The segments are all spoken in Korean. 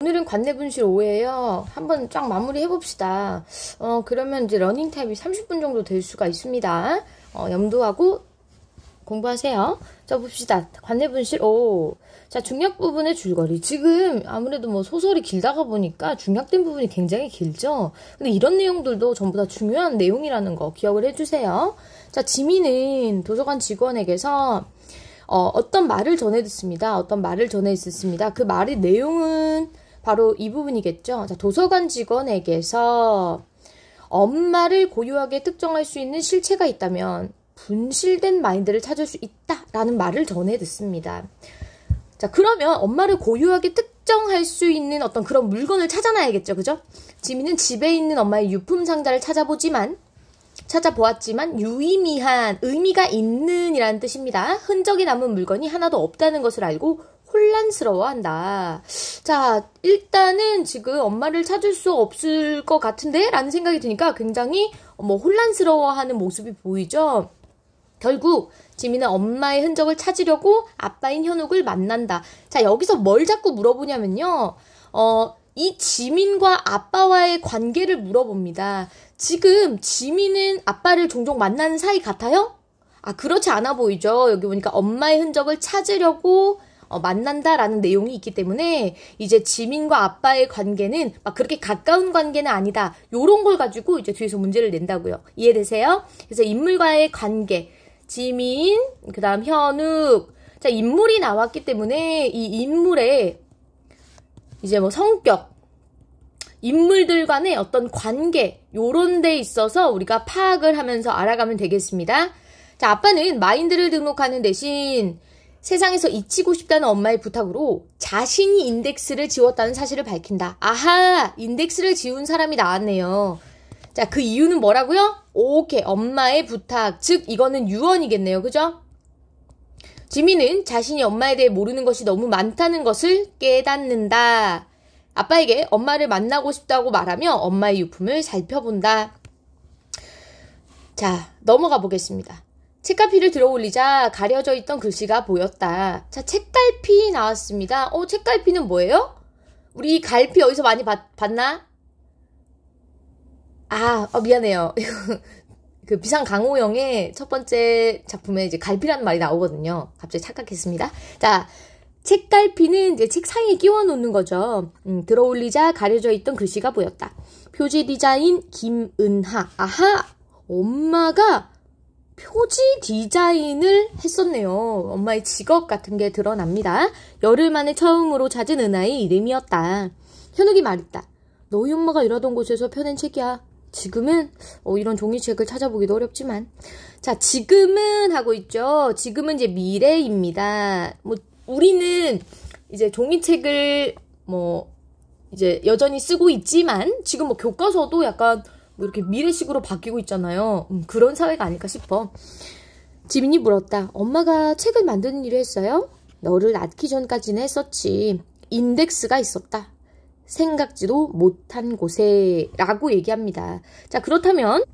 오늘은 관내분실 5예요. 한번 쫙 마무리 해봅시다. 그러면 이제 러닝 타임이 30분 정도 될 수가 있습니다. 염두하고 공부하세요. 자, 봅시다. 관내분실 5. 자, 중략 부분의 줄거리. 지금 아무래도 뭐 소설이 길다가 보니까 중략된 부분이 굉장히 길죠? 근데 이런 내용들도 전부 다 중요한 내용이라는 거 기억을 해주세요. 자, 지민은 도서관 직원에게서 어떤 말을 전해 듣습니다. 어떤 말을 전해 듣습니다. 그 말의 내용은 바로 이 부분이겠죠. 자, 도서관 직원에게서 엄마를 고유하게 특정할 수 있는 실체가 있다면 분실된 마인드를 찾을 수 있다라는 말을 전해 듣습니다. 자, 그러면 엄마를 고유하게 특정할 수 있는 어떤 그런 물건을 찾아놔야겠죠. 그죠? 지민은 집에 있는 엄마의 유품 상자를 찾아보았지만 유의미한, 의미가 있는 이라는 뜻입니다. 흔적이 남은 물건이 하나도 없다는 것을 알고 혼란스러워한다. 자, 일단은 지금 엄마를 찾을 수 없을 것 같은데? 라는 생각이 드니까 굉장히 혼란스러워하는 모습이 보이죠? 결국 지민은 엄마의 흔적을 찾으려고 아빠인 현욱을 만난다. 자, 여기서 뭘 자꾸 물어보냐면요. 이 지민과 아빠와의 관계를 물어봅니다. 지금 지민은 아빠를 종종 만나는 사이 같아요? 그렇지 않아 보이죠? 여기 보니까 엄마의 흔적을 찾으려고 만난다라는 내용이 있기 때문에 이제 지민과 아빠의 관계는 막 그렇게 가까운 관계는 아니다. 요런 걸 가지고 이제 뒤에서 문제를 낸다고요. 이해되세요? 그래서 인물과의 관계, 지민, 그 다음 현욱. 자, 인물이 나왔기 때문에 이 인물의 이제 뭐 성격, 인물들 간의 어떤 관계, 요런 데 있어서 우리가 파악을 하면서 알아가면 되겠습니다. 자, 아빠는 마인드를 등록하는 대신 세상에서 잊히고 싶다는 엄마의 부탁으로 자신이 인덱스를 지웠다는 사실을 밝힌다. 아하! 인덱스를 지운 사람이 나왔네요. 자, 그 이유는 뭐라고요? 오케이. 엄마의 부탁. 즉, 이거는 유언이겠네요. 그죠? 지민은 자신이 엄마에 대해 모르는 것이 너무 많다는 것을 깨닫는다. 아빠에게 엄마를 만나고 싶다고 말하며 엄마의 유품을 살펴본다. 자, 넘어가 보겠습니다. 책갈피를 들어 올리자 가려져 있던 글씨가 보였다. 자, 책갈피 나왔습니다. 책갈피는 뭐예요? 우리 갈피 어디서 많이 봤나? 미안해요. 그 비상강호영의 첫 번째 작품에 이제 갈피라는 말이 나오거든요. 갑자기 착각했습니다. 자, 책갈피는 이제 책 사이에 끼워 놓는 거죠. 들어 올리자 가려져 있던 글씨가 보였다. 표지 디자인 김은하. 아하! 엄마가 표지 디자인을 했었네요. 엄마의 직업 같은 게 드러납니다. 열흘 만에 처음으로 찾은 은하의 이름이었다. 현욱이 말했다. 너희 엄마가 일하던 곳에서 펴낸 책이야. 지금은 이런 종이책을 찾아보기도 어렵지만, 자, 지금은 하고 있죠. 지금은 이제 미래입니다. 우리는 이제 종이책을 이제 여전히 쓰고 있지만 지금 교과서도 약간 이렇게 미래식으로 바뀌고 있잖아요. 그런 사회가 아닐까 싶어. 지민이 물었다. 엄마가 책을 만드는 일을 했어요? 너를 낳기 전까지는 했었지. 인덱스가 있었다. 생각지도 못한 곳에 라고 얘기합니다. 자, 그렇다면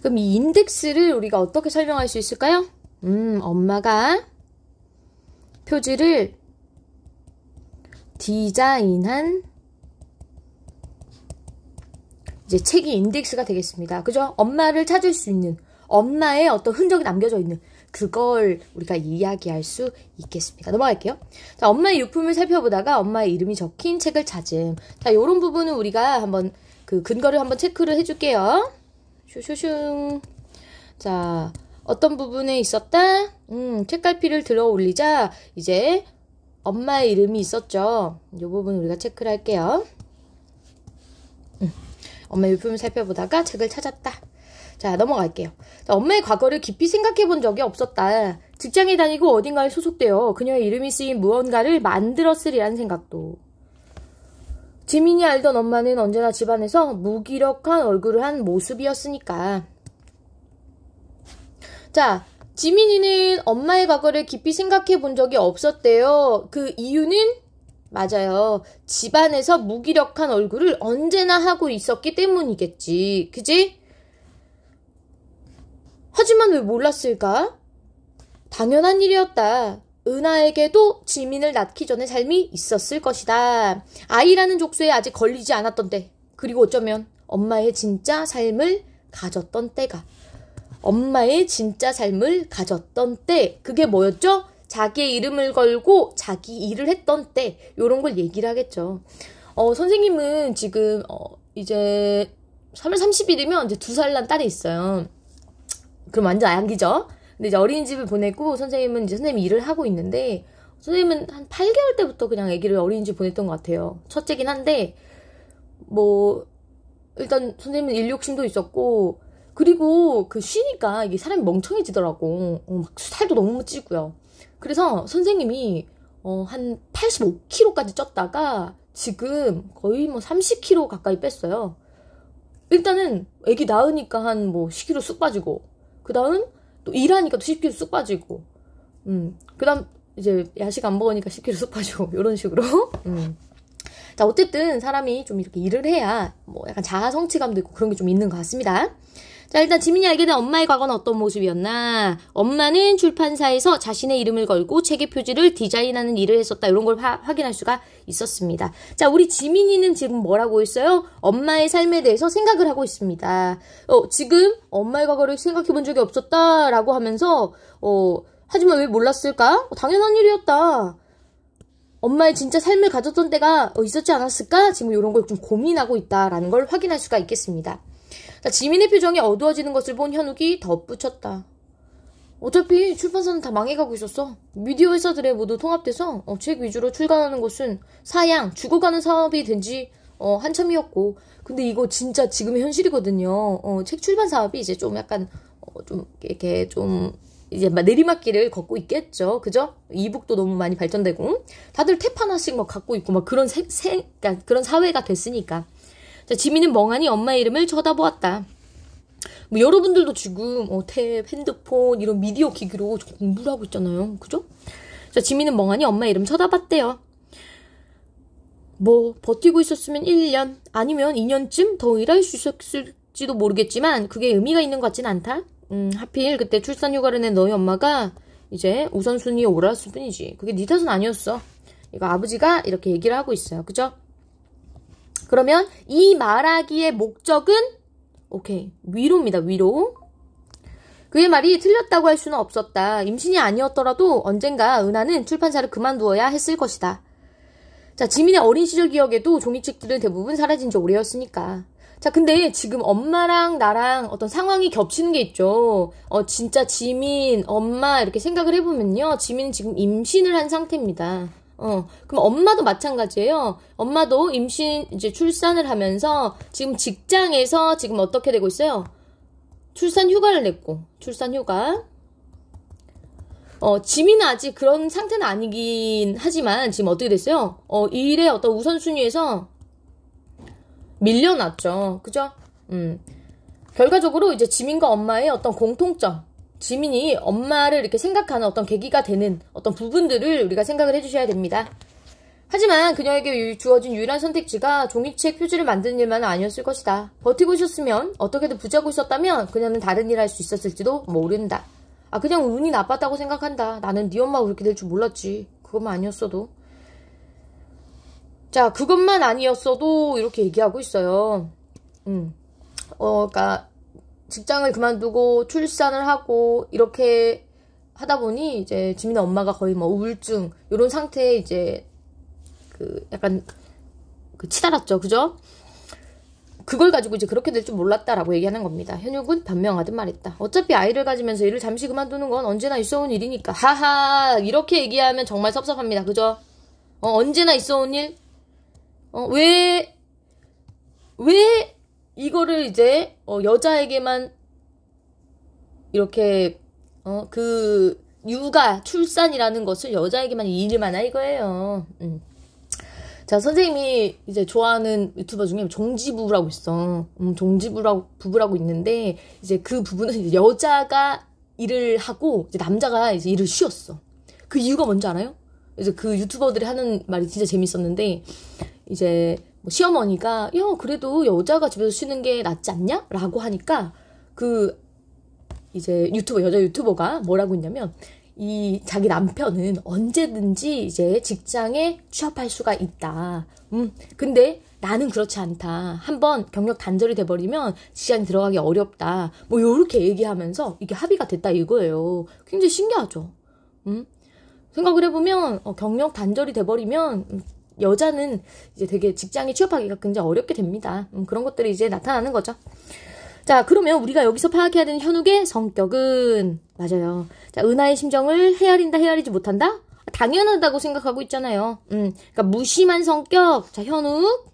그럼 이 인덱스를 우리가 어떻게 설명할 수 있을까요? 엄마가 표지를 디자인한 이제 책이 인덱스가 되겠습니다. 그죠? 엄마를 찾을 수 있는, 엄마의 어떤 흔적이 남겨져 있는 그걸 우리가 이야기할 수 있겠습니다. 넘어갈게요. 자, 엄마의 유품을 살펴보다가 엄마의 이름이 적힌 책을 찾음. 자, 요런 부분은 우리가 한번 그 근거를 한번 체크를 해줄게요. 슈슈슝. 자, 어떤 부분에 있었다? 책갈피를 들어 올리자 이제 엄마의 이름이 있었죠. 이 부분 우리가 체크를 할게요. 엄마의 유품을 살펴보다가 책을 찾았다. 자, 넘어갈게요. 자, 엄마의 과거를 깊이 생각해 본 적이 없었다. 직장에 다니고 어딘가에 소속되어 그녀의 이름이 쓰인 무언가를 만들었으리라는 생각도. 지민이 알던 엄마는 언제나 집안에서 무기력한 얼굴을 한 모습이었으니까. 자, 지민이는 엄마의 과거를 깊이 생각해 본 적이 없었대요. 그 이유는? 맞아요. 집안에서 무기력한 얼굴을 언제나 하고 있었기 때문이겠지. 그지? 하지만 왜 몰랐을까? 당연한 일이었다. 은하에게도 지민을 낳기 전에 삶이 있었을 것이다. 아이라는 족쇄에 아직 걸리지 않았던 때, 그리고 어쩌면 엄마의 진짜 삶을 가졌던 때가, 엄마의 진짜 삶을 가졌던 때, 그게 뭐였죠? 자기의 이름을 걸고 자기 일을 했던 때, 요런 걸 얘기를 하겠죠. 선생님은 지금 이제 3월 30일이면 이제 2살 난 딸이 있어요. 그럼 완전 아기죠? 근데 이제 어린이집을 보내고 선생님은 이제 선생님이 일을 하고 있는데, 선생님은 한 8개월 때부터 그냥 아기를 어린이집 보냈던 것 같아요. 첫째긴 한데, 뭐, 일단 선생님은 일 욕심도 있었고, 그리고 그 쉬니까 이게 사람이 멍청해지더라고. 막 살도 너무 찌고요. 그래서 선생님이 한 85kg까지 쪘다가 지금 거의 뭐 30kg 가까이 뺐어요. 일단은 애기 낳으니까 한 뭐 10kg 쑥 빠지고, 그 다음 또 일하니까 또 10kg 쑥 빠지고, 그 다음 이제 야식 안 먹으니까 10kg 쑥 빠지고, 이런 식으로. 자, 어쨌든 사람이 좀 이렇게 일을 해야 뭐 약간 자아 성취감도 있고 그런 게 좀 있는 것 같습니다. 자, 일단 지민이 알게 된 엄마의 과거는 어떤 모습이었나? 엄마는 출판사에서 자신의 이름을 걸고 책의 표지를 디자인하는 일을 했었다. 이런 걸 확인할 수가 있었습니다. 자, 우리 지민이는 지금 뭐라고 했어요? 엄마의 삶에 대해서 생각을 하고 있습니다. 지금 엄마의 과거를 생각해 본 적이 없었다라고 하면서 하지만 왜 몰랐을까? 당연한 일이었다. 엄마의 진짜 삶을 가졌던 때가 있었지 않았을까? 지금 이런 걸 좀 고민하고 있다라는 걸 확인할 수가 있겠습니다. 자, 지민의 표정이 어두워지는 것을 본 현욱이 덧붙였다. 어차피 출판사는 다 망해가고 있었어. 미디어 회사들에 모두 통합돼서 책 위주로 출간하는 것은 사양, 죽어가는 사업이 된 지 한참이었고, 근데 이거 진짜 지금의 현실이거든요. 책 출판 사업이 이제 좀 약간 좀 이렇게 좀 이제 내리막길을 걷고 있겠죠. 그죠? 이북도 너무 많이 발전되고 다들 탭 하나씩 막 갖고 있고 막 그런 그러니까 그런 사회가 됐으니까. 자, 지민은 멍하니 엄마의 이름을 쳐다보았다. 뭐 여러분들도 지금 탭, 핸드폰 이런 미디어 기기로 공부를 하고 있잖아요. 그죠? 자, 지민은 멍하니 엄마의 이름 쳐다봤대요. 뭐 버티고 있었으면 1년 아니면 2년쯤 더 일할 수 있었을지도 모르겠지만 그게 의미가 있는 것 같진 않다. 하필 그때 출산휴가를 낸 너희 엄마가 이제 우선순위에 올랐을 뿐이지. 그게 네 탓은 아니었어. 이거 아버지가 이렇게 얘기를 하고 있어요. 그죠? 그러면 이 말하기의 목적은 오케이, 위로입니다. 위로. 그의 말이 틀렸다고 할 수는 없었다. 임신이 아니었더라도 언젠가 은하는 출판사를 그만두어야 했을 것이다. 자, 지민의 어린 시절 기억에도 종이책들은 대부분 사라진 지 오래였으니까. 자, 근데 지금 엄마랑 나랑 어떤 상황이 겹치는 게 있죠. 진짜 지민, 엄마 이렇게 생각을 해보면요. 지민은 지금 임신을 한 상태입니다. 그럼 엄마도 마찬가지예요. 엄마도 임신, 이제 출산을 하면서 지금 직장에서 지금 어떻게 되고 있어요? 출산 휴가를 냈고, 출산 휴가. 지민은 아직 그런 상태는 아니긴 하지만 지금 어떻게 됐어요? 일의 어떤 우선순위에서 밀려났죠. 그죠? 결과적으로 이제 지민과 엄마의 어떤 공통점, 지민이 엄마를 이렇게 생각하는 어떤 계기가 되는 어떤 부분들을 우리가 생각을 해주셔야 됩니다. 하지만 그녀에게 주어진 유일한 선택지가 종이책 표지를 만드는 일만은 아니었을 것이다. 버티고 있었으면, 어떻게든 붙잡고 있었다면 그녀는 다른 일을 할 수 있었을지도 모른다. 그냥 운이 나빴다고 생각한다. 나는 네 엄마가 그렇게 될 줄 몰랐지. 그것만 아니었어도. 자, 그것만 아니었어도 이렇게 얘기하고 있어요. 그러니까 직장을 그만두고 출산을 하고 이렇게 하다 보니 이제 지민의 엄마가 거의 뭐 우울증 이런 상태에 이제 그 약간 치달았죠. 그죠? 그걸 가지고 이제 그렇게 될 줄 몰랐다라고 얘기하는 겁니다. 현욱은 변명하듯 말했다. 어차피 아이를 가지면서 일을 잠시 그만두는 건 언제나 있어온 일이니까. 하하, 이렇게 얘기하면 정말 섭섭합니다. 그죠? 언제나 있어온 일? 왜 이거를 이제 여자에게만 이렇게 그 육아, 출산이라는 것을 여자에게만 일만 하 이거예요. 자, 선생님이 이제 좋아하는 유튜버 중에 종지부라고 있어. 부부라고 있는데, 이제 그 부부는 이제 여자가 일을 하고, 이제 남자가 이제 일을 쉬었어. 그 이유가 뭔지 알아요? 이제 그 유튜버들이 하는 말이 진짜 재밌었는데, 이제 뭐 시어머니가, 야, 그래도 여자가 집에서 쉬는 게 낫지 않냐? 라고 하니까, 이제 여자 유튜버가 뭐라고 했냐면, 이 자기 남편은 언제든지 이제 직장에 취업할 수가 있다. 근데 나는 그렇지 않다. 한번 경력 단절이 돼버리면 직장에 들어가기 어렵다. 뭐 요렇게 얘기하면서 이게 합의가 됐다 이거예요. 굉장히 신기하죠. 생각을 해보면 경력 단절이 돼버리면 여자는 이제 되게 직장에 취업하기가 굉장히 어렵게 됩니다. 그런 것들이 이제 나타나는 거죠. 자, 그러면 우리가 여기서 파악해야 되는 현욱의 성격은 맞아요. 자, 은하의 심정을 헤아린다, 헤아리지 못한다? 당연하다고 생각하고 있잖아요. 그러니까 무심한 성격. 자, 현욱.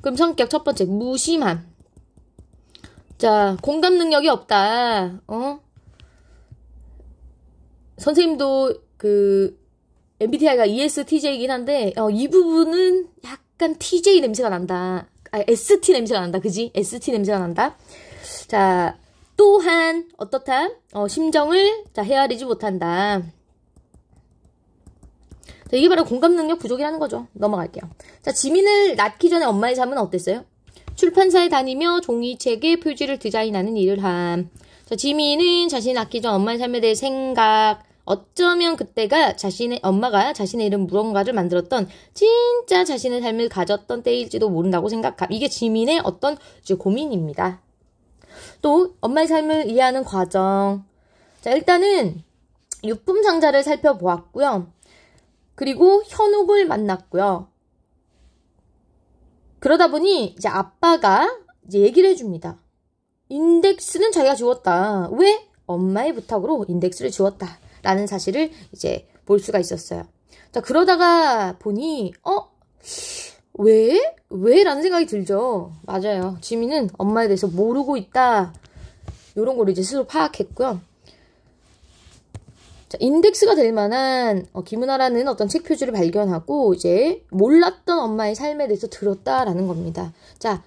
그럼 성격 첫 번째, 무심함. 자, 공감 능력이 없다. 선생님도 MBTI가 ESTJ이긴 한데, 이 부분은 약간 TJ 냄새가 난다. ST 냄새가 난다. 그지? ST 냄새가 난다. 자, 또한, 어떻다? 심정을, 자, 헤아리지 못한다. 자, 이게 바로 공감 능력 부족이라는 거죠. 넘어갈게요. 자, 지민을 낳기 전에 엄마의 삶은 어땠어요? 출판사에 다니며 종이책에 표지를 디자인하는 일을 함. 자, 지민은 자신이 낳기 전 엄마의 삶에 대해 생각, 어쩌면 그때가 엄마가 자신의 이름 무언가를 만들었던 진짜 자신의 삶을 가졌던 때일지도 모른다고 생각함. 이게 지민의 어떤 이제 고민입니다. 또 엄마의 삶을 이해하는 과정. 자, 일단은 유품 상자를 살펴보았고요. 그리고 현욱을 만났고요. 그러다 보니 이제 아빠가 이제 얘기를 해줍니다. 인덱스는 자기가 지웠다. 왜? 엄마의 부탁으로 인덱스를 지웠다. 라는 사실을 이제 볼 수가 있었어요. 자, 그러다가 보니 왜? 왜? 라는 생각이 들죠. 맞아요. 지민은 엄마에 대해서 모르고 있다. 요런 걸 이제 스스로 파악했고요. 자, 인덱스가 될 만한 김은하라는 어떤 책 표지를 발견하고 이제 몰랐던 엄마의 삶에 대해서 들었다라는 겁니다. 자,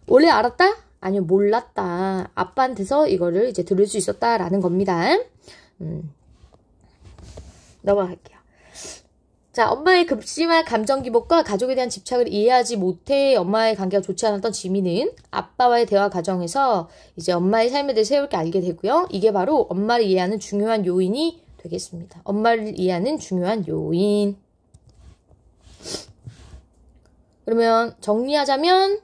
원래 알았다? 아니요, 몰랐다. 아빠한테서 이거를 이제 들을 수 있었다라는 겁니다. 넘어갈게요. 자, 엄마의 급심한 감정 기복과 가족에 대한 집착을 이해하지 못해 엄마의 관계가 좋지 않았던 지민은 아빠와의 대화 과정에서 이제 엄마의 삶에 대해 새롭게 알게 되고요. 이게 바로 엄마를 이해하는 중요한 요인이 되겠습니다. 엄마를 이해하는 중요한 요인. 그러면 정리하자면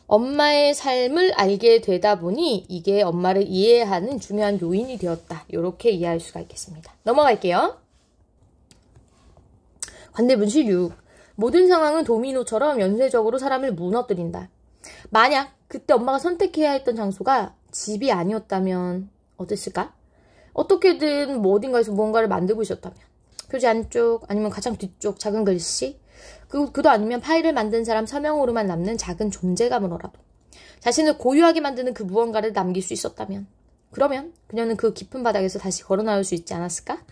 엄마의 삶을 알게 되다 보니 이게 엄마를 이해하는 중요한 요인이 되었다. 이렇게 이해할 수가 있겠습니다. 넘어갈게요. 관대분실 6. 모든 상황은 도미노처럼 연쇄적으로 사람을 무너뜨린다. 만약 그때 엄마가 선택해야 했던 장소가 집이 아니었다면 어땠을까? 어떻게든 뭐 어딘가에서 무언가를 만들고 있었다면 표지 안쪽 아니면 가장 뒤쪽 작은 글씨 그도 아니면 파일을 만든 사람 서명으로만 남는 작은 존재감으로라도 자신을 고유하게 만드는 그 무언가를 남길 수 있었다면 그러면 그녀는 그 깊은 바닥에서 다시 걸어 나올 수 있지 않았을까?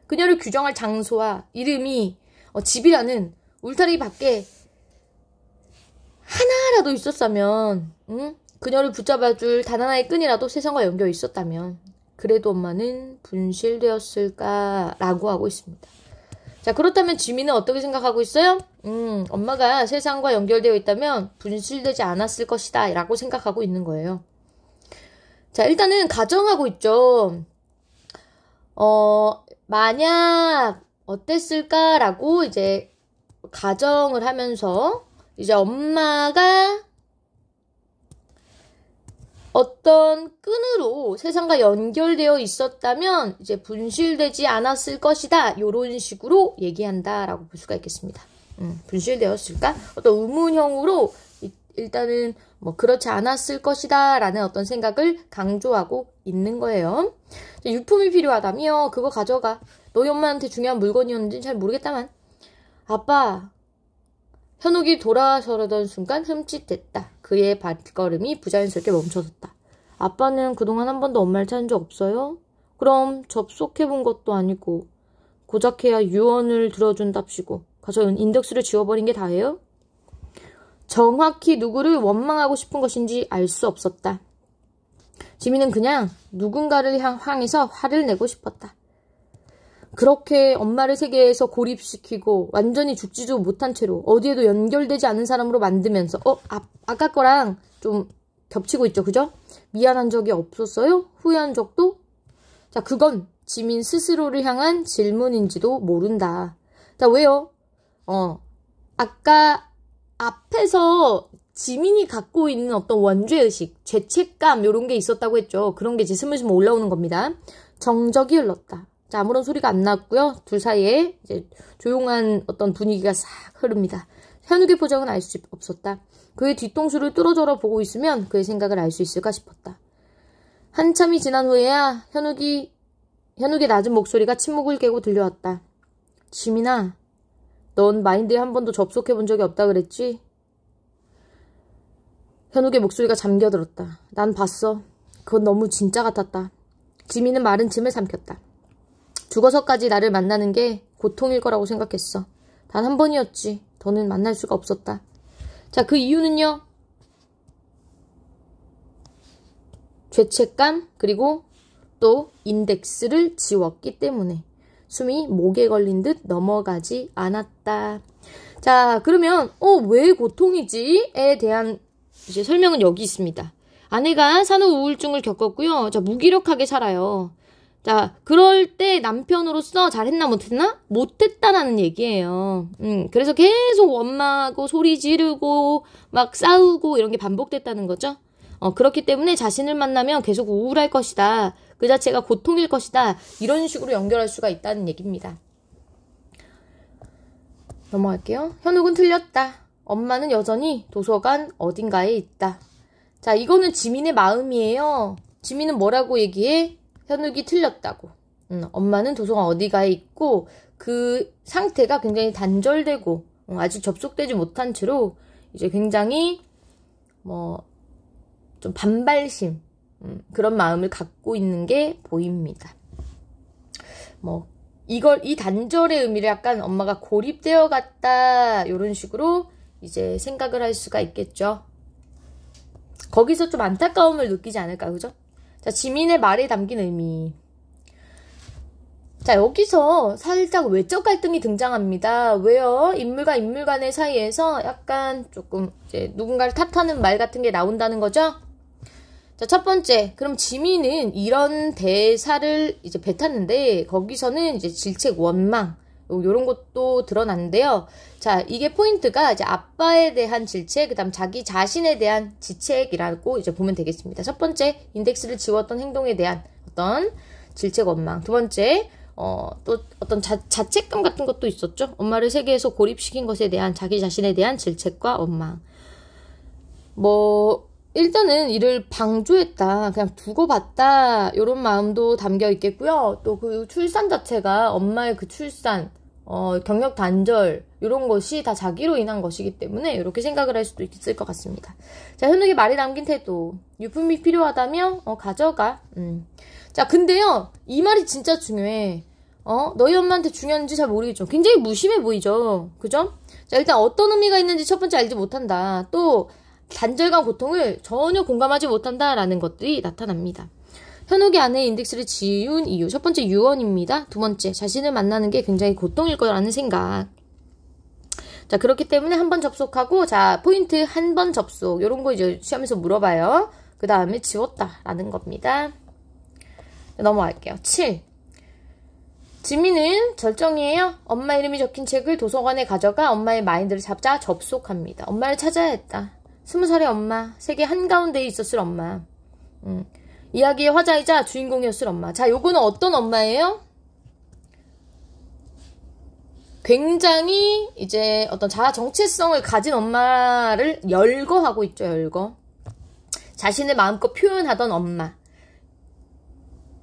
그녀를 규정할 장소와 이름이 집이라는 울타리 밖에 하나라도 있었다면 그녀를 붙잡아줄 단 하나의 끈이라도 세상과 연결 있었다면 그래도 엄마는 분실되었을까라고 하고 있습니다. 자, 그렇다면 지민은 어떻게 생각하고 있어요? 엄마가 세상과 연결되어 있다면 분실되지 않았을 것이다 라고 생각하고 있는 거예요. 자, 일단은 가정하고 있죠. 만약 어땠을까라고 이제 가정을 하면서 이제 엄마가 어떤 끈으로 세상과 연결되어 있었다면 이제 분실되지 않았을 것이다. 이런 식으로 얘기한다라고 볼 수가 있겠습니다. 분실되었을까? 어떤 의문형으로 일단은 뭐 그렇지 않았을 것이다 라는 어떤 생각을 강조하고 있는 거예요. 유품이 필요하다며 그거 가져가. 너희 엄마한테 중요한 물건이었는지는 잘 모르겠다만 아빠 현욱이 돌아서려던 순간 흠칫댔다. 그의 발걸음이 부자연스럽게 멈춰섰다. 아빠는 그동안 한 번도 엄마를 찾은 적 없어요? 그럼 접속해본 것도 아니고 고작해야 유언을 들어준답시고 가서 인덱스를 지워버린 게 다예요? 정확히 누구를 원망하고 싶은 것인지 알 수 없었다. 지민은 그냥 누군가를 향해서 화를 내고 싶었다. 그렇게 엄마를 세계에서 고립시키고 완전히 죽지도 못한 채로 어디에도 연결되지 않은 사람으로 만들면서 아까 거랑 좀 겹치고 있죠. 그죠? 미안한 적이 없었어요? 후회한 적도? 자, 그건 지민 스스로를 향한 질문인지도 모른다. 자, 왜요? 아까 앞에서 지민이 갖고 있는 어떤 원죄의식, 죄책감 요런 게 있었다고 했죠. 그런 게 이제 스물스물 올라오는 겁니다. 정적이 흘렀다. 자, 아무런 소리가 안 났고요. 둘 사이에 이제 조용한 어떤 분위기가 싹 흐릅니다. 현욱의 표정은 알 수 없었다. 그의 뒤통수를 뚫어져라 보고 있으면 그의 생각을 알 수 있을까 싶었다. 한참이 지난 후에야 현욱의 낮은 목소리가 침묵을 깨고 들려왔다. 지민아, 넌 마인드에 한 번도 접속해 본 적이 없다 그랬지? 현욱의 목소리가 잠겨들었다. 난 봤어. 그건 너무 진짜 같았다. 지민은 마른 침을 삼켰다. 죽어서까지 나를 만나는 게 고통일 거라고 생각했어. 단 한 번이었지. 더는 만날 수가 없었다. 자, 그 이유는요. 죄책감 그리고 또 인덱스를 지웠기 때문에 숨이 목에 걸린 듯 넘어가지 않았다. 자, 그러면 왜 고통이지?에 대한 이제 설명은 여기 있습니다. 아내가 산후 우울증을 겪었고요. 자, 무기력하게 살아요. 자, 그럴 때 남편으로서 잘했나 못했나? 못했다라는 얘기예요. 그래서 계속 엄마하고 소리 지르고 막 싸우고 이런 게 반복됐다는 거죠. 그렇기 때문에 자신을 만나면 계속 우울할 것이다. 그 자체가 고통일 것이다. 이런 식으로 연결할 수가 있다는 얘기입니다. 넘어갈게요. 현욱은 틀렸다. 엄마는 여전히 도서관 어딘가에 있다. 자, 이거는 지민의 마음이에요. 지민은 뭐라고 얘기해? 현욱이 틀렸다고. 엄마는 도서관 어디가에 있고 그 상태가 굉장히 단절되고 아직 접속되지 못한 채로 이제 굉장히 좀 반발심 그런 마음을 갖고 있는 게 보입니다. 이 단절의 의미를 약간 엄마가 고립되어 갔다 이런 식으로 이제 생각을 할 수가 있겠죠. 거기서 좀 안타까움을 느끼지 않을까, 그죠? 자, 지민의 말에 담긴 의미. 자, 여기서 살짝 외적 갈등이 등장합니다. 왜요? 인물과 인물 간의 사이에서 약간 조금 이제 누군가를 탓하는 말 같은 게 나온다는 거죠? 자, 첫 번째. 그럼 지민은 이런 대사를 이제 뱉었는데, 거기서는 이제 질책, 원망, 요런 것도 드러났는데요. 자, 이게 포인트가 이제 아빠에 대한 질책, 그 다음 자기 자신에 대한 지책이라고 이제 보면 되겠습니다. 첫 번째, 인덱스를 지웠던 행동에 대한 어떤 질책, 원망. 두 번째, 또 어떤 자책감 같은 것도 있었죠. 엄마를 세계에서 고립시킨 것에 대한 자기 자신에 대한 질책과 원망. 일단은 이를 방조했다, 그냥 두고 봤다, 요런 마음도 담겨 있겠고요. 또 그 출산 자체가 엄마의 그 출산, 경력 단절, 요런 것이 다 자기로 인한 것이기 때문에 이렇게 생각을 할 수도 있을 것 같습니다. 자, 현욱의 말이 담긴 태도. 유품이 필요하다며? 가져가. 자, 근데요, 이 말이 진짜 중요해. 너희 엄마한테 중요한지 잘 모르겠죠. 굉장히 무심해 보이죠. 그죠? 자, 일단 어떤 의미가 있는지 첫 번째 알지 못한다. 또, 단절감, 고통을 전혀 공감하지 못한다라는 것들이 나타납니다. 현욱의 아내의 인덱스를 지운 이유. 첫 번째, 유언입니다. 두 번째, 자신을 만나는 게 굉장히 고통일 거라는 생각. 자, 그렇기 때문에 한 번 접속하고, 자, 포인트 한 번 접속. 요런 거 이제 시험에서 물어봐요. 그 다음에 지웠다라는 겁니다. 넘어갈게요. 7. 지민은 절정이에요. 엄마 이름이 적힌 책을 도서관에 가져가 엄마의 마인드를 잡자 접속합니다. 엄마를 찾아야 했다. 20살의 엄마, 세계 한가운데에 있었을 엄마. 이야기의 화자이자 주인공이었을 엄마. 자, 요거는 어떤 엄마예요? 굉장히 이제 어떤 자아 정체성을 가진 엄마를 열거하고 있죠, 열거. 자신을 마음껏 표현하던 엄마.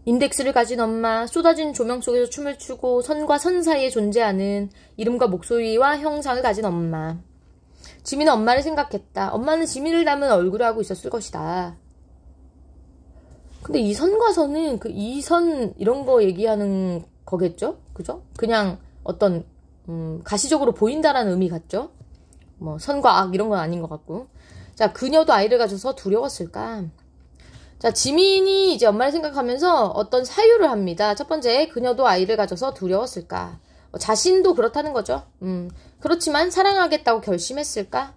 인덱스를 가진 엄마, 쏟아진 조명 속에서 춤을 추고 선과 선 사이에 존재하는 이름과 목소리와 형상을 가진 엄마. 지민은 엄마를 생각했다. 엄마는 지민을 닮은 얼굴을 하고 있었을 것이다. 근데 이 선과 선은 그 이 선 이런 거 얘기하는 거겠죠? 그죠? 그냥 어떤 가시적으로 보인다라는 의미 같죠? 선과 악 이런 건 아닌 것 같고. 자, 그녀도 아이를 가져서 두려웠을까? 자, 지민이 이제 엄마를 생각하면서 어떤 사유를 합니다. 첫 번째, 그녀도 아이를 가져서 두려웠을까? 자신도 그렇다는 거죠. 그렇지만 사랑하겠다고 결심했을까?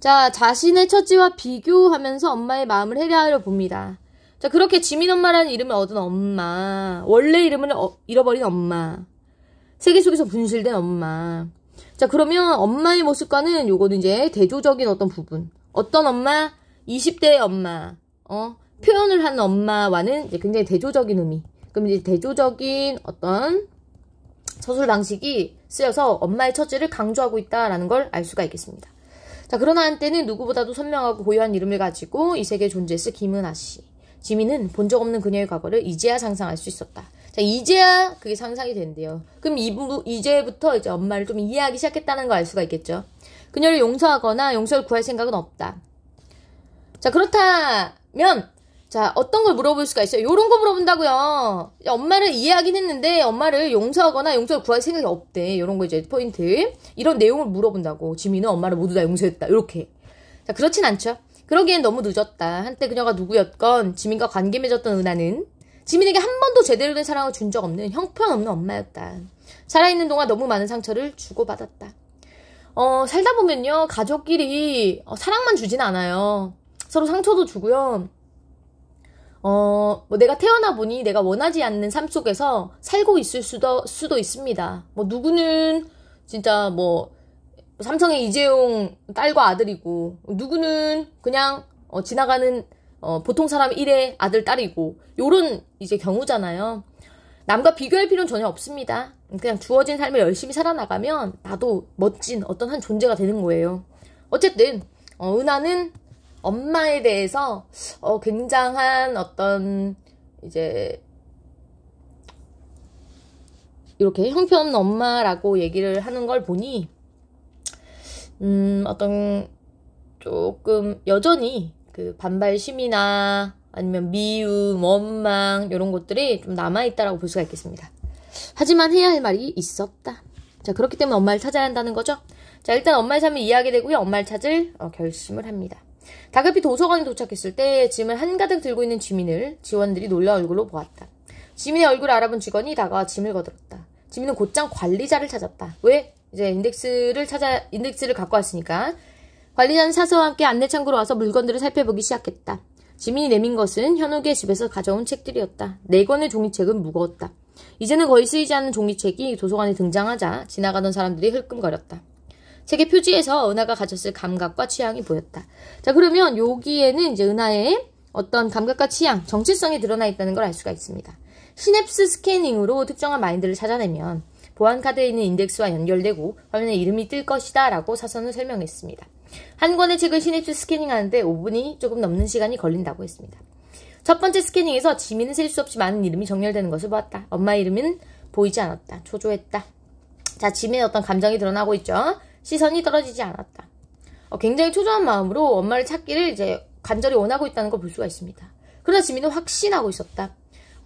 자, 자신의 처지와 비교하면서 엄마의 마음을 헤아려 봅니다. 자, 그렇게 지민 엄마라는 이름을 얻은 엄마, 원래 이름을 잃어버린 엄마, 세계 속에서 분실된 엄마. 자, 그러면 엄마의 모습과는 요거는 이제 대조적인 어떤 부분. 어떤 엄마? 20대의 엄마. 표현을 하는 엄마와는 이제 굉장히 대조적인 의미. 그럼 이제 대조적인 어떤 서술 방식이 쓰여서 엄마의 처지를 강조하고 있다라는 걸 알 수가 있겠습니다. 자, 그러나 한때는 누구보다도 선명하고 고유한 이름을 가지고 이 세계에 존재했을 김은아 씨. 지민은 본 적 없는 그녀의 과거를 이제야 상상할 수 있었다. 자, 이제야 그게 상상이 된대요. 그럼 이제부터 이제 엄마를 좀 이해하기 시작했다는 걸 알 수가 있겠죠. 그녀를 용서하거나 용서를 구할 생각은 없다. 자, 그렇다면 자, 어떤 걸 물어볼 수가 있어요? 요런 거 물어본다고요. 엄마를 이해하긴 했는데 엄마를 용서하거나 용서를 구할 생각이 없대. 요런 거 이제 포인트. 이런 내용을 물어본다고. 지민은 엄마를 모두 다 용서했다. 요렇게. 자, 그렇진 않죠. 그러기엔 너무 늦었다. 한때 그녀가 누구였건 지민과 관계 맺었던 은하는 지민에게 한 번도 제대로 된 사랑을 준 적 없는 형편없는 엄마였다. 살아있는 동안 너무 많은 상처를 주고받았다. 살다 보면요. 가족끼리 사랑만 주진 않아요. 서로 상처도 주고요. 뭐 내가 태어나 보니 내가 원하지 않는 삶 속에서 살고 있을 수도 있습니다. 뭐 누구는 진짜 뭐 삼성의 이재용 딸과 아들이고 누구는 그냥 지나가는 보통 사람 일의 아들 딸이고 요런 이제 경우잖아요. 남과 비교할 필요는 전혀 없습니다. 그냥 주어진 삶을 열심히 살아나가면 나도 멋진 어떤 한 존재가 되는 거예요. 어쨌든 은하는 엄마에 대해서 굉장한 어떤 이제 이렇게 형편없는 엄마라고 얘기를 하는 걸 보니 어떤 조금 여전히 그 반발심이나 아니면 미움, 원망 이런 것들이 좀 남아있다라고 볼 수가 있겠습니다. 하지만 해야 할 말이 있었다. 자, 그렇기 때문에 엄마를 찾아야 한다는 거죠. 자, 일단 엄마의 삶을 이해하게 되고요. 엄마를 찾을 결심을 합니다. 다급히 도서관에 도착했을 때 짐을 한가득 들고 있는 지민을 직원들이 놀라 얼굴로 보았다. 지민의 얼굴을 알아본 직원이 다가와 짐을 거들었다. 지민은 곧장 관리자를 찾았다. 왜? 이제 인덱스를 갖고 왔으니까. 관리자는 사서와 함께 안내창구로 와서 물건들을 살펴보기 시작했다. 지민이 내민 것은 현욱의 집에서 가져온 책들이었다. 4권의 종이책은 무거웠다. 이제는 거의 쓰이지 않는 종이책이 도서관에 등장하자 지나가던 사람들이 흘끔거렸다. 책의 표지에서 은하가 가졌을 감각과 취향이 보였다. 자, 그러면 여기에는 이제 은하의 어떤 감각과 취향, 정체성이 드러나 있다는 걸 알 수가 있습니다. 시냅스 스캐닝으로 특정한 마인드를 찾아내면 보안카드에 있는 인덱스와 연결되고 화면에 이름이 뜰 것이다 라고 사선을 설명했습니다. 한 권의 책을 시냅스 스캐닝하는데 5분이 조금 넘는 시간이 걸린다고 했습니다. 첫 번째 스캐닝에서 지민은 셀 수 없이 많은 이름이 정렬되는 것을 보았다. 엄마의 이름은 보이지 않았다. 초조했다. 자, 지민의 어떤 감정이 드러나고 있죠. 시선이 떨어지지 않았다. 굉장히 초조한 마음으로 엄마를 찾기를 이제 간절히 원하고 있다는 걸 볼 수가 있습니다. 그러나 지민은 확신하고 있었다.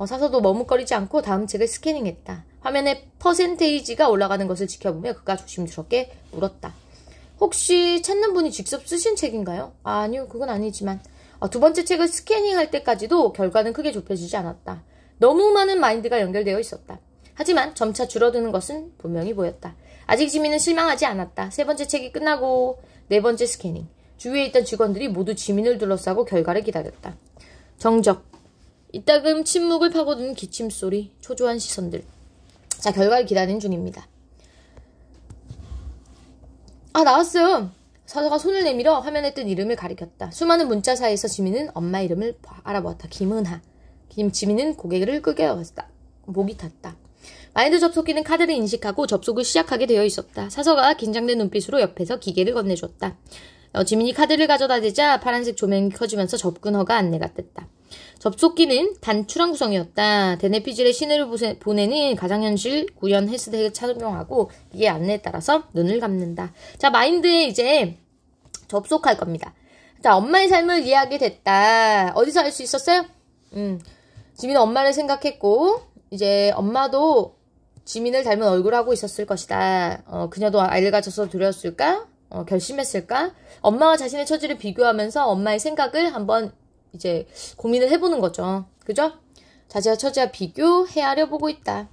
사서도 머뭇거리지 않고 다음 책을 스캐닝했다. 화면에 퍼센테이지가 올라가는 것을 지켜보며 그가 조심스럽게 물었다. 혹시 찾는 분이 직접 쓰신 책인가요? 아니요, 그건 아니지만. 두 번째 책을 스캐닝할 때까지도 결과는 크게 좁혀지지 않았다. 너무 많은 마인드가 연결되어 있었다. 하지만 점차 줄어드는 것은 분명히 보였다. 아직 지민은 실망하지 않았다. 세 번째 책이 끝나고 4번째 스캐닝. 주위에 있던 직원들이 모두 지민을 둘러싸고 결과를 기다렸다. 정적. 이따금 침묵을 파고드는 기침소리, 초조한 시선들. 자, 결과를 기다리는 중입니다. 나왔어요. 사서가 손을 내밀어 화면에 뜬 이름을 가리켰다. 수많은 문자 사이에서 지민은 엄마 이름을 알아보았다. 김은하. 지민은 고개를 끄겨왔다. 목이 탔다. 마인드 접속기는 카드를 인식하고 접속을 시작하게 되어 있었다. 사서가 긴장된 눈빛으로 옆에서 기계를 건네줬다. 지민이 카드를 가져다 대자 파란색 조명이 켜지면서 접근허가 안내가 떴다. 접속기는 단출한 구성이었다. 대뇌피질에 신호를 보내는 가상현실 구현 헤드셋을 착용하고 이게 안내에 따라서 눈을 감는다. 자, 마인드에 이제 접속할 겁니다. 자, 엄마의 삶을 이해하게 됐다. 어디서 알 수 있었어요? 지민은 엄마를 생각했고 이제 엄마도 지민을 닮은 얼굴을 하고 있었을 것이다. 그녀도 아이를 가져서 두려웠을까? 결심했을까? 엄마와 자신의 처지를 비교하면서 엄마의 생각을 한번 이제 고민을 해보는 거죠. 그죠? 자지와 처지와 비교, 헤아려 보고 있다.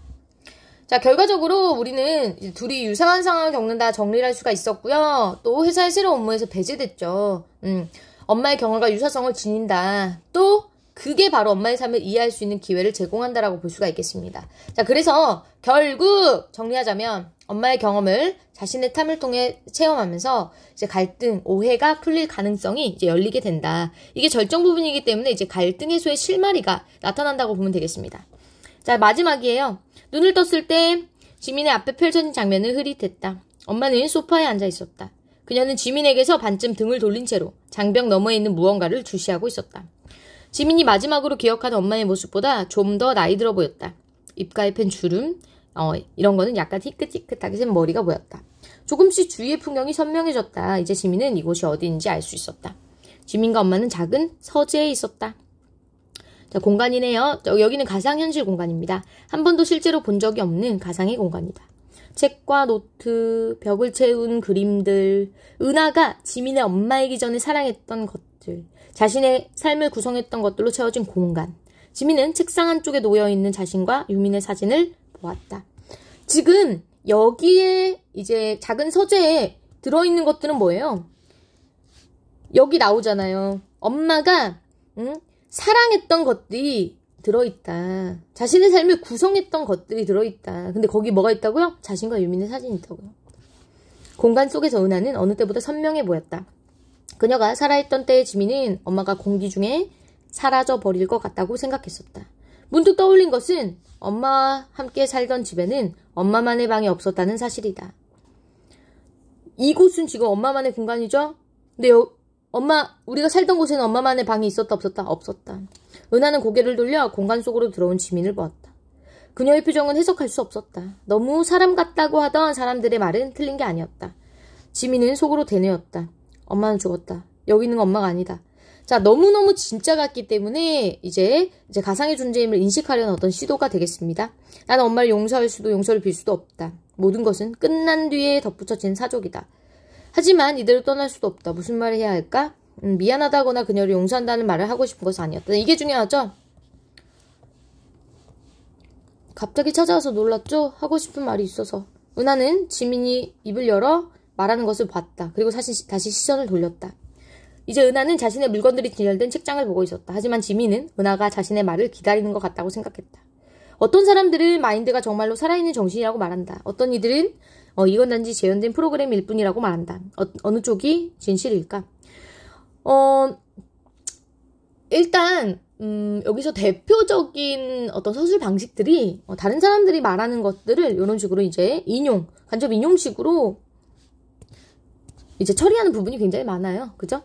자, 결과적으로 우리는 둘이 유사한 상황을 겪는다 정리를 할 수가 있었고요. 또 회사의 새로운 업무에서 배제됐죠. 엄마의 경험과 유사성을 지닌다. 또 그게 바로 엄마의 삶을 이해할 수 있는 기회를 제공한다라고 볼 수가 있겠습니다. 자, 그래서 결국 정리하자면 엄마의 경험을 자신의 탐을 통해 체험하면서 이제 갈등, 오해가 풀릴 가능성이 이제 열리게 된다. 이게 절정 부분이기 때문에 이제 갈등 해소의 실마리가 나타난다고 보면 되겠습니다. 자, 마지막이에요. 눈을 떴을 때 지민의 앞에 펼쳐진 장면을 흐릿했다. 엄마는 소파에 앉아 있었다. 그녀는 지민에게서 반쯤 등을 돌린 채로 장벽 너머에 있는 무언가를 주시하고 있었다. 지민이 마지막으로 기억하는 엄마의 모습보다 좀 더 나이 들어 보였다. 입가에 펜 주름, 이런 거는 약간 희끗희끗하게 센 머리가 보였다. 조금씩 주위의 풍경이 선명해졌다. 이제 지민은 이곳이 어디인지 알 수 있었다. 지민과 엄마는 작은 서재에 있었다. 자, 공간이네요. 여기는 가상현실 공간입니다. 한 번도 실제로 본 적이 없는 가상의 공간이다. 책과 노트, 벽을 채운 그림들, 은하가 지민의 엄마이기 전에 사랑했던 것들, 자신의 삶을 구성했던 것들로 채워진 공간. 지민은 책상 한쪽에 놓여있는 자신과 유민의 사진을 보았다. 지금 여기에 이제 작은 서재에 들어있는 것들은 뭐예요? 여기 나오잖아요. 엄마가 사랑했던 것들이 들어있다. 자신의 삶을 구성했던 것들이 들어있다. 근데 거기 뭐가 있다고요? 자신과 유민의 사진이 있다고요. 공간 속에서 은하는 어느 때보다 선명해 보였다. 그녀가 살아있던 때의 지민은 엄마가 공기 중에 사라져 버릴 것 같다고 생각했었다. 문득 떠올린 것은 엄마와 함께 살던 집에는 엄마만의 방이 없었다는 사실이다. 이곳은 지금 엄마만의 공간이죠? 근데 우리가 살던 곳에는 엄마만의 방이 있었다 없었다? 없었다. 은하는 고개를 돌려 공간 속으로 들어온 지민을 보았다. 그녀의 표정은 해석할 수 없었다. 너무 사람 같다고 하던 사람들의 말은 틀린 게 아니었다. 지민은 속으로 되뇌었다. 엄마는 죽었다. 여기 있는 건 엄마가 아니다. 자, 너무너무 진짜 같기 때문에 이제 가상의 존재임을 인식하려는 어떤 시도가 되겠습니다. 나는 엄마를 용서할 수도 용서를 빌 수도 없다. 모든 것은 끝난 뒤에 덧붙여진 사족이다. 하지만 이대로 떠날 수도 없다. 무슨 말을 해야 할까? 미안하다거나 그녀를 용서한다는 말을 하고 싶은 것은 아니었다. 이게 중요하죠? 갑자기 찾아와서 놀랐죠? 하고 싶은 말이 있어서. 은하는 지민이 입을 열어 말하는 것을 봤다. 그리고 다시 시선을 돌렸다. 이제 은하는 자신의 물건들이 진열된 책장을 보고 있었다. 하지만 지민은 은하가 자신의 말을 기다리는 것 같다고 생각했다. 어떤 사람들은 마인드가 정말로 살아있는 정신이라고 말한다. 어떤 이들은 이건 단지 재현된 프로그램일 뿐이라고 말한다. 어느 쪽이 진실일까? 일단 여기서 대표적인 어떤 서술 방식들이 다른 사람들이 말하는 것들을 이런 식으로 이제 간접 인용식으로 이제 처리하는 부분이 굉장히 많아요. 그죠?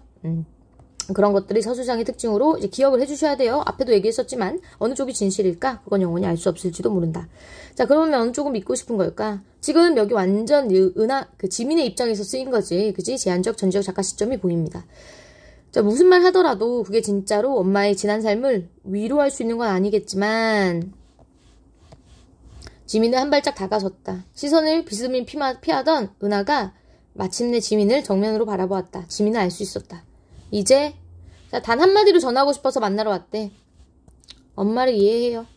그런 것들이 서술상의 특징으로 이제 기억을 해주셔야 돼요. 앞에도 얘기했었지만 어느 쪽이 진실일까? 그건 영원히 알 수 없을지도 모른다. 자, 그러면 어느 쪽은 믿고 싶은 걸까? 지금 여기 완전 지민의 입장에서 쓰인 거지. 그지? 제한적, 전지적 작가 시점이 보입니다. 자, 무슨 말 하더라도 그게 진짜로 엄마의 지난 삶을 위로할 수 있는 건 아니겠지만 지민은 한 발짝 다가섰다. 시선을 비스듬히 피하던 은하가 마침내 지민을 정면으로 바라보았다. 지민은 알 수 있었다. 이제 단 한마디로 전하고 싶어서 만나러 왔대. 엄마를 이해해요.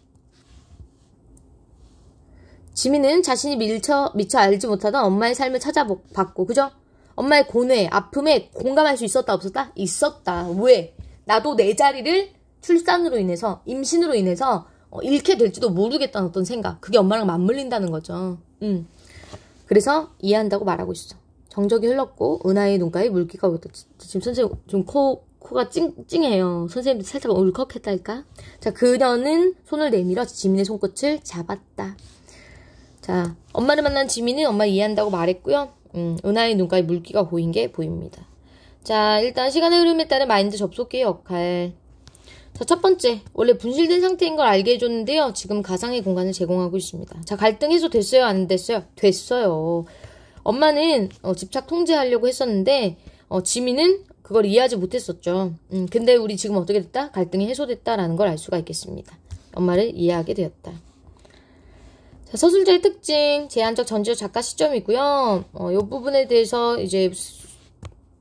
지민은 자신이 미처 알지 못하던 엄마의 삶을 찾아봤고, 그죠? 엄마의 고뇌, 아픔에 공감할 수 있었다 없었다? 있었다. 왜? 나도 내 자리를 출산으로 인해서, 임신으로 인해서 잃게 될지도 모르겠다는 어떤 생각. 그게 엄마랑 맞물린다는 거죠. 그래서 이해한다고 말하고 있어. 정적이 흘렀고 은하의 눈가에 물기가 오다. 지금 선생님 좀 코가 찡해요. 선생님도 살짝 울컥했달까? 자, 그녀는 손을 내밀어 지민의 손끝을 잡았다. 자, 엄마를 만난 지민은 엄마 이해한다고 말했고요. 은하의 눈가에 물기가 고인 게 보입니다. 자, 일단 시간의 흐름에 따른 마인드 접속기의 역할. 자, 첫 번째, 원래 분실된 상태인 걸 알게 해줬는데요. 지금 가상의 공간을 제공하고 있습니다. 자, 갈등 해소 됐어요? 안 됐어요? 됐어요. 엄마는 집착 통제하려고 했었는데 지민은 그걸 이해하지 못했었죠. 근데 우리 지금 어떻게 됐다? 갈등이 해소됐다라는 걸 알 수가 있겠습니다. 엄마를 이해하게 되었다. 자, 서술자의 특징, 제한적, 전지적 작가 시점이고요. 이 부분에 대해서 이제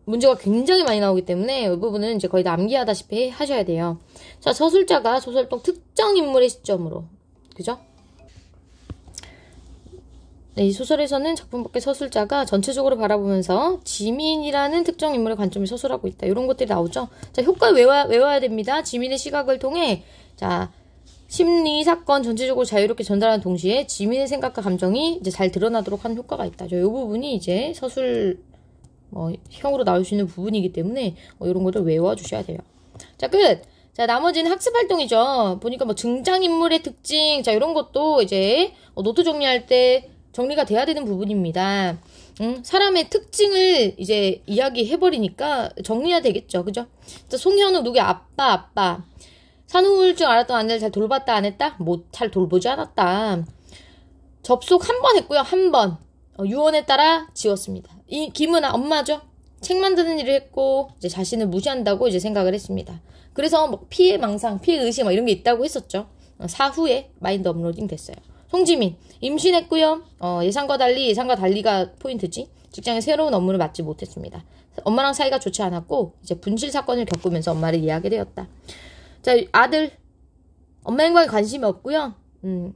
문제가 굉장히 많이 나오기 때문에 이 부분은 이제 거의 암기하다시피 하셔야 돼요. 자, 서술자가 소설동 특정 인물의 시점으로, 그죠? 네, 이 소설에서는 작품 밖의 서술자가 전체적으로 바라보면서 지민이라는 특정 인물의 관점을 서술하고 있다. 이런 것들이 나오죠. 자, 효과 외워야 됩니다. 지민의 시각을 통해, 자, 심리, 사건 전체적으로 자유롭게 전달하는 동시에 지민의 생각과 감정이 이제 잘 드러나도록 하는 효과가 있다. 이 부분이 이제 서술, 형으로 나올 수 있는 부분이기 때문에, 이런 거를 외워주셔야 돼요. 자, 끝! 자, 나머지는 학습 활동이죠. 보니까 뭐 등장인물의 특징, 자, 이런 것도 이제 노트 정리할 때 정리가 돼야 되는 부분입니다. 사람의 특징을 이제 이야기해버리니까 정리해야 되겠죠. 그죠? 자, 송현우 누구야? 아빠. 산후우울증 앓았던 아내를 잘 돌봤다 안 했다? 잘 돌보지 않았다. 접속 한 번 했고요. 한 번. 유언에 따라 지웠습니다. 이 김은아 엄마죠. 책 만드는 일을 했고 이제 자신을 무시한다고 이제 생각을 했습니다. 그래서 뭐 피해 망상, 피해 의식 막 이런 게 있다고 했었죠. 사후에 마인드 업로딩 됐어요. 송지민 임신했고요. 예상과 달리가 포인트지. 직장의 새로운 업무를 맡지 못했습니다. 엄마랑 사이가 좋지 않았고 이제 분실 사건을 겪으면서 엄마를 이해하게 되었다. 자, 아들 엄마 행동에 관심이 없고요.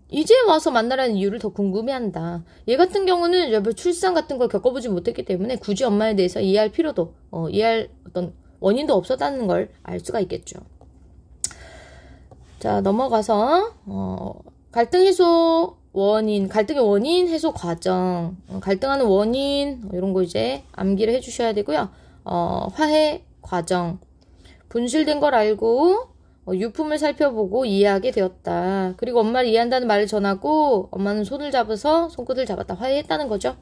이제 와서 만나라는 이유를 더 궁금해한다. 얘 같은 경우는 출산 같은 걸 겪어보지 못했기 때문에 굳이 엄마에 대해서 이해할 필요도 이해할 어떤 원인도 없었다는 걸 알 수가 있겠죠. 자, 넘어가서 갈등의 원인 해소 과정, 갈등하는 원인 이런 거 이제 암기를 해주셔야 되고요. 화해 과정, 분실된 걸 알고 유품을 살펴보고 이해하게 되었다. 그리고 엄마를 이해한다는 말을 전하고 엄마는 손끝을 잡았다. 화해했다는 거죠.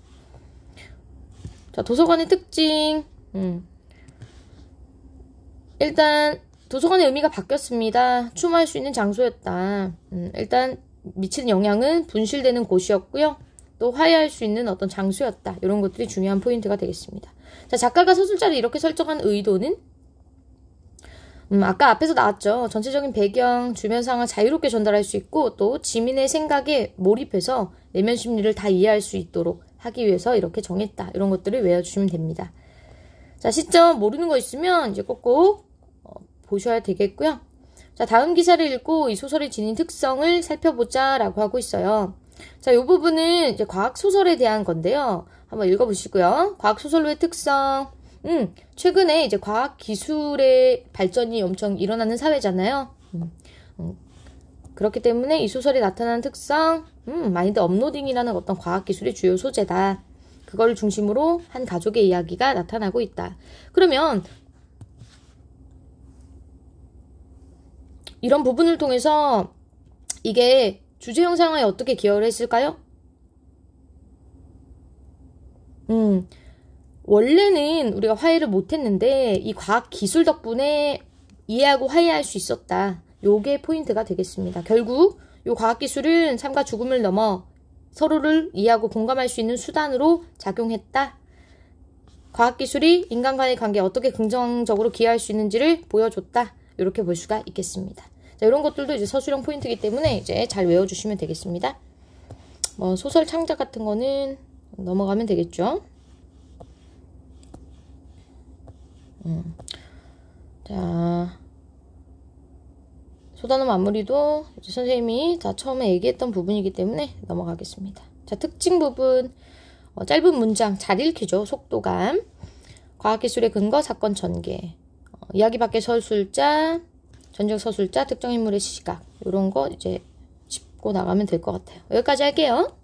자, 도서관의 특징. 일단 도서관의 의미가 바뀌었습니다. 추모할 수 있는 장소였다. 일단 미치는 영향은 분실되는 곳이었고요. 또 화해할 수 있는 어떤 장소였다. 이런 것들이 중요한 포인트가 되겠습니다. 자, 작가가 서술자를 이렇게 설정한 의도는 아까 앞에서 나왔죠. 전체적인 배경, 주변 상황을 자유롭게 전달할 수 있고 또 지민의 생각에 몰입해서 내면 심리를 다 이해할 수 있도록 하기 위해서 이렇게 정했다. 이런 것들을 외워주시면 됩니다. 자, 시점 모르는 거 있으면 이제 꼭꼭 보셔야 되겠고요. 자, 다음 기사를 읽고 이 소설의 지닌 특성을 살펴보자 라고 하고 있어요. 자, 이 부분은 이제 과학소설에 대한 건데요. 한번 읽어보시고요. 과학소설로의 특성. 최근에 이제 과학기술의 발전이 엄청 일어나는 사회잖아요. 그렇기 때문에 이 소설이 나타나는 특성, 마인드 업로딩이라는 어떤 과학기술의 주요 소재다. 그걸 중심으로 한 가족의 이야기가 나타나고 있다. 그러면 이런 부분을 통해서 이게 주제 형상화에 어떻게 기여를 했을까요? 원래는 우리가 화해를 못했는데 이 과학 기술 덕분에 이해하고 화해할 수 있었다. 요게 포인트가 되겠습니다. 결국 이 과학 기술은 삶과 죽음을 넘어 서로를 이해하고 공감할 수 있는 수단으로 작용했다. 과학 기술이 인간 간의 관계에 어떻게 긍정적으로 기여할 수 있는지를 보여줬다. 이렇게 볼 수가 있겠습니다. 자, 이런 것들도 이제 서술형 포인트이기 때문에 이제 잘 외워주시면 되겠습니다. 소설 창작 같은 거는 넘어가면 되겠죠. 자, 소단어 마무리도 이제 선생님이 다 처음에 얘기했던 부분이기 때문에 넘어가겠습니다. 자, 특징 부분. 짧은 문장 잘 읽히죠. 속도감. 과학기술의 근거, 사건 전개. 이야기 밖의 서술자, 전적 서술자, 특정 인물의 시각. 이런 거 이제 짚고 나가면 될 것 같아요. 여기까지 할게요.